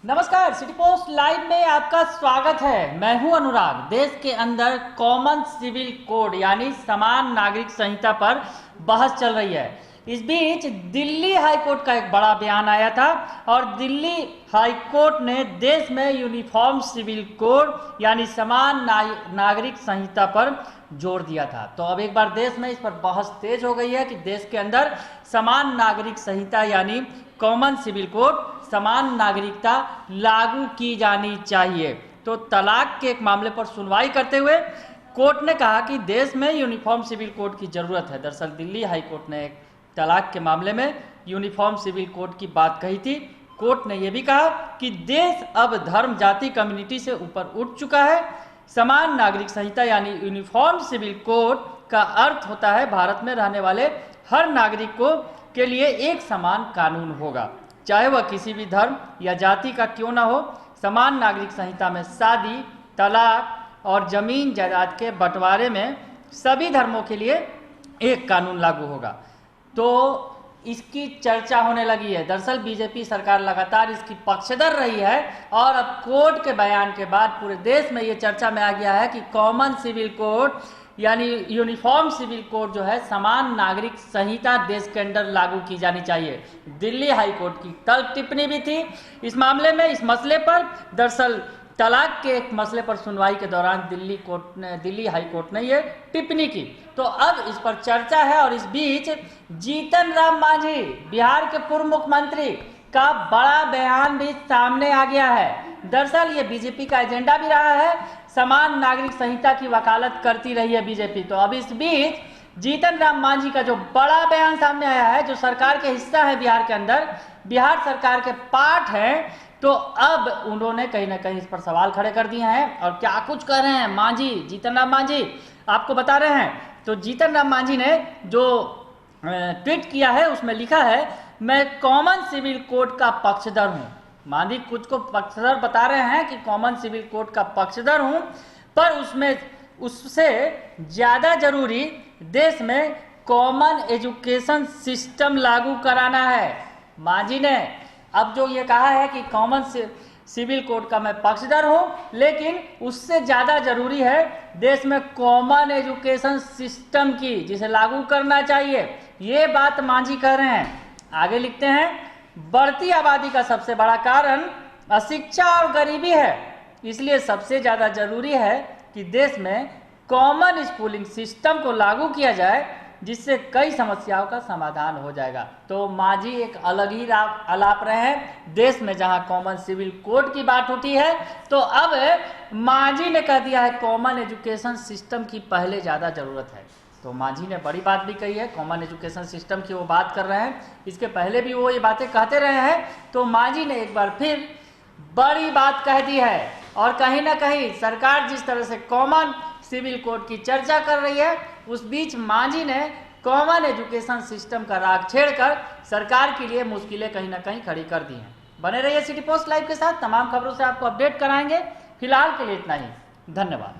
नमस्कार, city post live में आपका स्वागत है। मैं हूं अनुराग। देश के अंदर कॉमन सिविल कोड यानी समान नागरिक संहिता पर बहस चल रही है। इस बीच दिल्ली हाईकोर्ट का एक बड़ा बयान आया था और दिल्ली हाईकोर्ट ने देश में यूनिफॉर्म सिविल कोड यानी समान नागरिक संहिता पर जोर दिया था। तो अब एक बार देश में इस पर बहस तेज हो गई है कि देश के अंदर समान नागरिक संहिता यानी कॉमन सिविल कोड समान नागरिकता लागू की जानी चाहिए। तो तलाक के एक मामले पर सुनवाई करते हुए कोर्ट ने कहा कि देश में यूनिफॉर्म सिविल कोड की जरूरत है। दरअसल दिल्ली हाईकोर्ट ने एक तलाक के मामले में यूनिफॉर्म सिविल कोड की बात कही थी। कोर्ट ने यह भी कहा कि देश अब धर्म जाति कम्युनिटी से ऊपर उठ चुका है। समान नागरिक संहिता यानी यूनिफॉर्म सिविल कोड का अर्थ होता है भारत में रहने वाले हर नागरिक को के लिए एक समान कानून होगा, चाहे वह किसी भी धर्म या जाति का क्यों ना हो। समान नागरिक संहिता में शादी, तलाक और जमीन जायदाद के बंटवारे में सभी धर्मों के लिए एक कानून लागू होगा। तो इसकी चर्चा होने लगी है। दरअसल बीजेपी सरकार लगातार इसकी पक्षधर रही है और अब कोर्ट के बयान के बाद पूरे देश में ये चर्चा में आ गया है कि कॉमन सिविल कोड यानी यूनिफॉर्म सिविल कोड जो है समान नागरिक संहिता देश के अंदर लागू की जानी चाहिए। दिल्ली हाईकोर्ट की कल टिप्पणी भी थी इस मामले में, इस मसले पर। दरअसल तलाक के एक मसले पर सुनवाई के दौरान दिल्ली हाईकोर्ट ने ये टिप्पणी की। तो अब इस पर चर्चा है और इस बीच जीतन राम मांझी बिहार के पूर्व मुख्यमंत्री का बड़ा बयान भी सामने आ गया है। दरअसल ये बीजेपी का एजेंडा भी रहा है, समान नागरिक संहिता की वकालत करती रही है बीजेपी। तो अब इस बीच जीतन राम मांझी का जो बड़ा बयान सामने आया है, जो सरकार के हिस्सा है बिहार के अंदर, बिहार सरकार के पार्ट है, तो अब उन्होंने कहीं ना कहीं इस पर सवाल खड़े कर दिए हैं। और क्या कुछ कह रहे हैं मांझी, जीतन राम मांझी, आपको बता रहे हैं। तो जीतन राम मांझी ने जो ट्वीट किया है उसमें लिखा है, मैं कॉमन सिविल कोड का पक्षधर हूँ। मांझी खुद को पक्षधर बता रहे हैं कि कॉमन सिविल कोड का पक्षधर हूँ, पर उससे ज़्यादा जरूरी देश में कॉमन एजुकेशन सिस्टम लागू कराना है। मांझी ने अब जो ये कहा है कि कॉमन सिविल कोड का मैं पक्षधर हूँ, लेकिन उससे ज़्यादा जरूरी है देश में कॉमन एजुकेशन सिस्टम की, जिसे लागू करना चाहिए। ये बात मांझी कह रहे हैं। आगे लिखते हैं, बढ़ती आबादी का सबसे बड़ा कारण अशिक्षा और गरीबी है, इसलिए सबसे ज़्यादा जरूरी है कि देश में कॉमन स्कूलिंग सिस्टम को लागू किया जाए, जिससे कई समस्याओं का समाधान हो जाएगा। तो मांझी एक अलग ही आलाप रहे हैं। देश में जहां कॉमन सिविल कोड की बात उठी है, तो अब मांझी ने कह दिया है कॉमन एजुकेशन सिस्टम की पहले ज़्यादा ज़रूरत है। तो मांझी ने बड़ी बात भी कही है, कॉमन एजुकेशन सिस्टम की वो बात कर रहे हैं, इसके पहले भी वो ये बातें कहते रहे हैं। तो मांझी ने एक बार फिर बड़ी बात कह दी है और कहीं ना कहीं सरकार जिस तरह से कॉमन सिविल कोड की चर्चा कर रही है, उस बीच मांझी ने कॉमन एजुकेशन सिस्टम का राग छेड़कर सरकार के लिए मुश्किलें कहीं ना कहीं खड़ी कर दी हैं। बने रहिए सिटी पोस्ट लाइव के साथ, तमाम खबरों से आपको अपडेट कराएंगे। फिलहाल के लिए इतना ही, धन्यवाद।